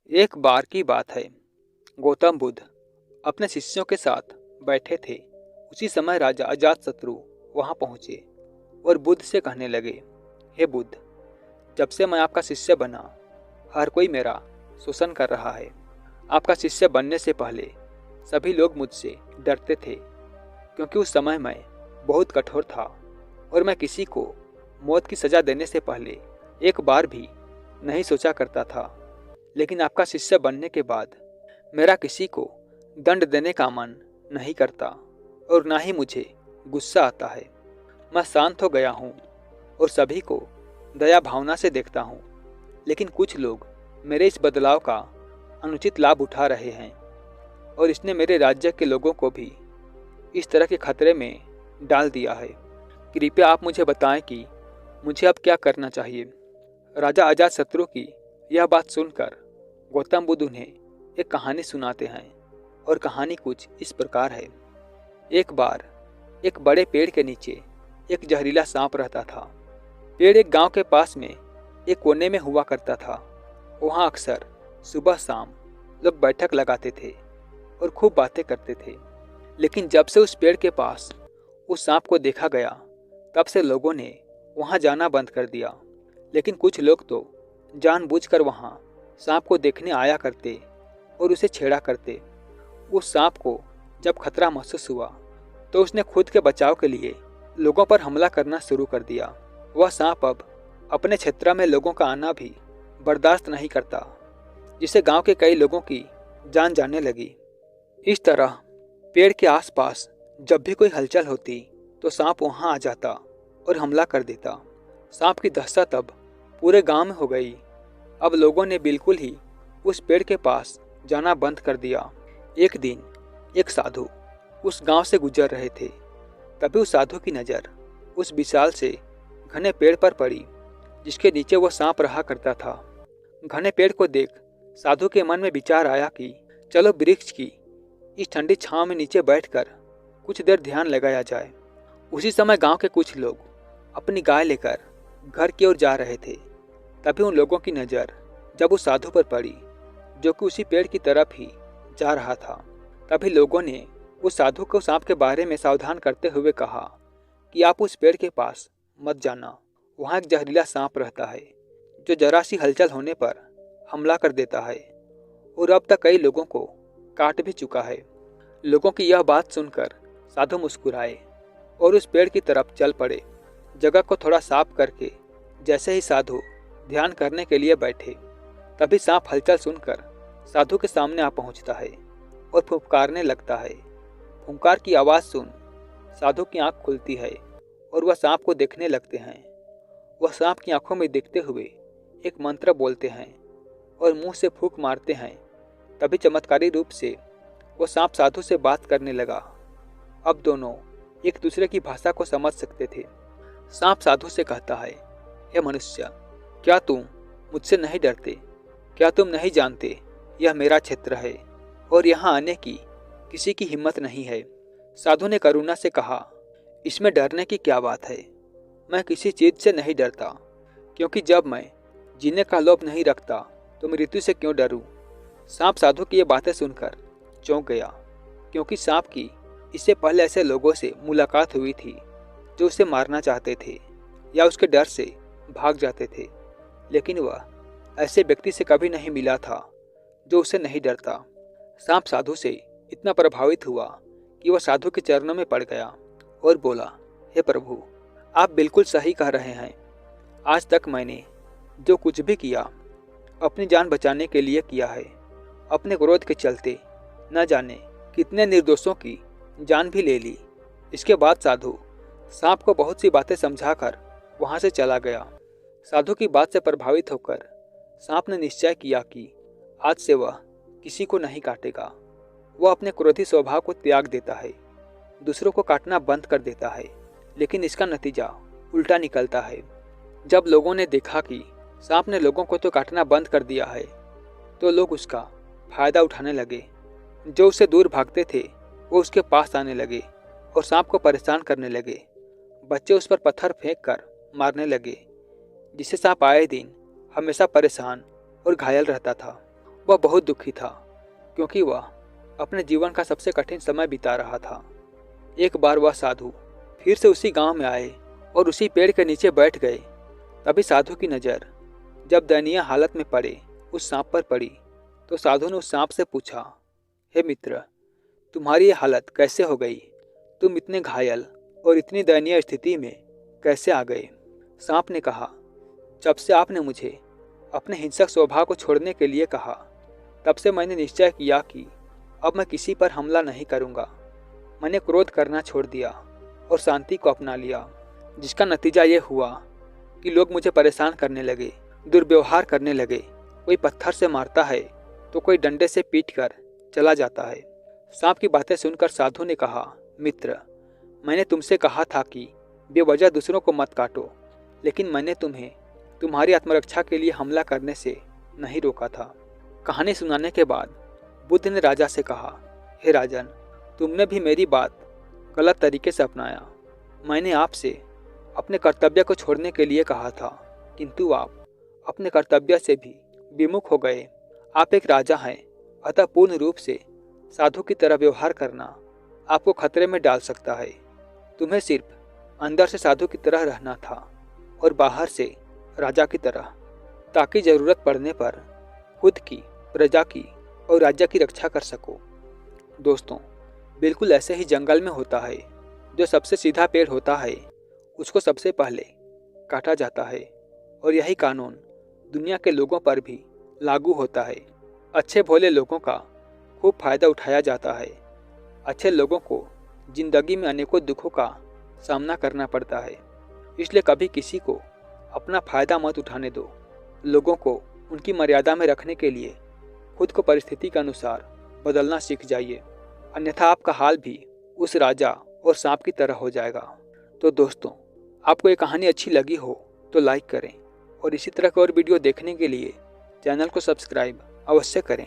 एक बार की बात है। गौतम बुद्ध अपने शिष्यों के साथ बैठे थे। उसी समय राजा अजातशत्रु वहां पहुंचे और बुद्ध से कहने लगे, हे बुद्ध, जब से मैं आपका शिष्य बना, हर कोई मेरा शोषण कर रहा है। आपका शिष्य बनने से पहले सभी लोग मुझसे डरते थे, क्योंकि उस समय मैं बहुत कठोर था और मैं किसी को मौत की सजा देने से पहले एक बार भी नहीं सोचा करता था। लेकिन आपका शिष्य बनने के बाद मेरा किसी को दंड देने का मन नहीं करता और ना ही मुझे गुस्सा आता है। मैं शांत हो गया हूँ और सभी को दया भावना से देखता हूँ। लेकिन कुछ लोग मेरे इस बदलाव का अनुचित लाभ उठा रहे हैं और इसने मेरे राज्य के लोगों को भी इस तरह के खतरे में डाल दिया है। कृपया आप मुझे बताएं कि मुझे अब क्या करना चाहिए। राजा अजातशत्रु की यह बात सुनकर गौतम बुद्ध उन्हें एक कहानी सुनाते हैं और कहानी कुछ इस प्रकार है। एक बार एक बड़े पेड़ के नीचे एक जहरीला सांप रहता था। पेड़ एक गांव के पास में एक कोने में हुआ करता था। वहां अक्सर सुबह शाम लोग बैठक लगाते थे और खूब बातें करते थे। लेकिन जब से उस पेड़ के पास उस सांप को देखा गया, तब से लोगों ने वहां जाना बंद कर दिया। लेकिन कुछ लोग तो जानबूझकर वहां सांप को देखने आया करते और उसे छेड़ा करते। उस सांप को जब खतरा महसूस हुआ तो उसने खुद के बचाव के लिए लोगों पर हमला करना शुरू कर दिया। वह सांप अब अपने क्षेत्र में लोगों का आना भी बर्दाश्त नहीं करता, जिससे गांव के कई लोगों की जान जाने लगी। इस तरह पेड़ के आसपास जब भी कोई हलचल होती तो सांप वहां आ जाता और हमला कर देता। सांप की दहशत अब पूरे गांव में हो गई। अब लोगों ने बिल्कुल ही उस पेड़ के पास जाना बंद कर दिया। एक दिन एक साधु उस गांव से गुजर रहे थे। तभी उस साधु की नज़र उस विशाल से घने पेड़ पर पड़ी, जिसके नीचे वह सांप रहा करता था। घने पेड़ को देख साधु के मन में विचार आया कि चलो वृक्ष की इस ठंडी छांव में नीचे बैठकर कुछ देर ध्यान लगाया जाए। उसी समय गांव के कुछ लोग अपनी गाय लेकर घर की ओर जा रहे थे। तभी उन लोगों की नज़र जब उस साधु पर पड़ी, जो कि उसी पेड़ की तरफ ही जा रहा था। तभी लोगों ने उस साधु को सांप के बारे में सावधान करते हुए कहा कि आप उस पेड़ के पास मत जाना। वहाँ एक जहरीला सांप रहता है, जो जरा सी हलचल होने पर हमला कर देता है और अब तक कई लोगों को काट भी चुका है। लोगों की यह बात सुनकर साधु मुस्कुराए और उस पेड़ की तरफ चल पड़े। जगह को थोड़ा साफ करके जैसे ही साधु ध्यान करने के लिए बैठे, तभी सांप हलचल सुनकर साधु के सामने आ पहुंचता है और फुफकारने लगता है। फुंकार की आवाज़ सुन साधु की आंख खुलती है और वह सांप को देखने लगते हैं। वह सांप की आंखों में देखते हुए एक मंत्र बोलते हैं और मुंह से फूंक मारते हैं। तभी चमत्कारी रूप से वो सांप साधु से बात करने लगा। अब दोनों एक दूसरे की भाषा को समझ सकते थे। सांप साधु से कहता है, हे मनुष्य, क्या तुम मुझसे नहीं डरते? क्या तुम नहीं जानते यह मेरा क्षेत्र है और यहाँ आने की किसी की हिम्मत नहीं है? साधु ने करुणा से कहा, इसमें डरने की क्या बात है? मैं किसी चीज़ से नहीं डरता, क्योंकि जब मैं जीने का लोभ नहीं रखता तो मृत्यु से क्यों डरूं? सांप साधु की ये बातें सुनकर चौंक गया, क्योंकि सांप की इससे पहले ऐसे लोगों से मुलाकात हुई थी जो उसे मारना चाहते थे या उसके डर से भाग जाते थे। लेकिन वह ऐसे व्यक्ति से कभी नहीं मिला था जो उसे नहीं डरता। सांप साधु से इतना प्रभावित हुआ कि वह साधु के चरणों में पड़ गया और बोला, हे प्रभु, आप बिल्कुल सही कह रहे हैं। आज तक मैंने जो कुछ भी किया अपनी जान बचाने के लिए किया है। अपने क्रोध के चलते न जाने कितने निर्दोषों की जान भी ले ली। इसके बाद साधु सांप को बहुत सी बातें समझाकर वहां से चला गया। साधु की बात से प्रभावित होकर सांप ने निश्चय किया कि आज से वह किसी को नहीं काटेगा। वह अपने क्रोधी स्वभाव को त्याग देता है, दूसरों को काटना बंद कर देता है। लेकिन इसका नतीजा उल्टा निकलता है। जब लोगों ने देखा कि सांप ने लोगों को तो काटना बंद कर दिया है, तो लोग उसका फायदा उठाने लगे। जो उससे दूर भागते थे वो उसके पास आने लगे और सांप को परेशान करने लगे। बच्चे उस पर पत्थर फेंक कर मारने लगे, जिससे सांप आए दिन हमेशा परेशान और घायल रहता था वह बहुत दुखी था क्योंकि वह अपने जीवन का सबसे कठिन समय बिता रहा था। एक बार वह साधु फिर से उसी गांव में आए और उसी पेड़ के नीचे बैठ गए। तभी साधु की नज़र जब दयनीय हालत में पड़े उस सांप पर पड़ी तो साधु ने उस सांप से पूछा, हे मित्र, तुम्हारी ये हालत कैसे हो गई? तुम इतने घायल और इतनी दयनीय स्थिति में कैसे आ गए? सांप ने कहा, जब से आपने मुझे अपने हिंसक स्वभाव को छोड़ने के लिए कहा, तब से मैंने निश्चय किया कि अब मैं किसी पर हमला नहीं करूंगा। मैंने क्रोध करना छोड़ दिया और शांति को अपना लिया, जिसका नतीजा ये हुआ कि लोग मुझे परेशान करने लगे, दुर्व्यवहार करने लगे। कोई पत्थर से मारता है तो कोई डंडे से पीट कर चला जाता है। सांप की बातें सुनकर साधु ने कहा, मित्र, मैंने तुमसे कहा था कि बेवजह दूसरों को मत काटो, लेकिन मैंने तुम्हें तुम्हारी आत्मरक्षा के लिए हमला करने से नहीं रोका था। कहानी सुनाने के बाद बुद्ध ने राजा से कहा, हे राजन, तुमने भी मेरी बात गलत तरीके से अपनाया। मैंने आपसे अपने कर्तव्य को छोड़ने के लिए कहा था, किंतु आप अपने कर्तव्य से भी विमुख हो गए। आप एक राजा हैं, अतः पूर्ण रूप से साधु की तरह व्यवहार करना आपको खतरे में डाल सकता है। तुम्हें सिर्फ अंदर से साधु की तरह रहना था और बाहर से राजा की तरह, ताकि जरूरत पड़ने पर खुद की, प्रजा की और राज्य की रक्षा कर सको। दोस्तों, बिल्कुल ऐसे ही जंगल में होता है। जो सबसे सीधा पेड़ होता है उसको सबसे पहले काटा जाता है, और यही कानून दुनिया के लोगों पर भी लागू होता है। अच्छे भोले लोगों का खूब फायदा उठाया जाता है। अच्छे लोगों को जिंदगी में अनेकों दुखों का सामना करना पड़ता है, इसलिए कभी किसी को अपना फायदा मत उठाने दो। लोगों को उनकी मर्यादा में रखने के लिए खुद को परिस्थिति के अनुसार बदलना सीख जाइए, अन्यथा आपका हाल भी उस राजा और सांप की तरह हो जाएगा। तो दोस्तों, आपको ये कहानी अच्छी लगी हो तो लाइक करें और इसी तरह की और वीडियो देखने के लिए चैनल को सब्सक्राइब अवश्य करें।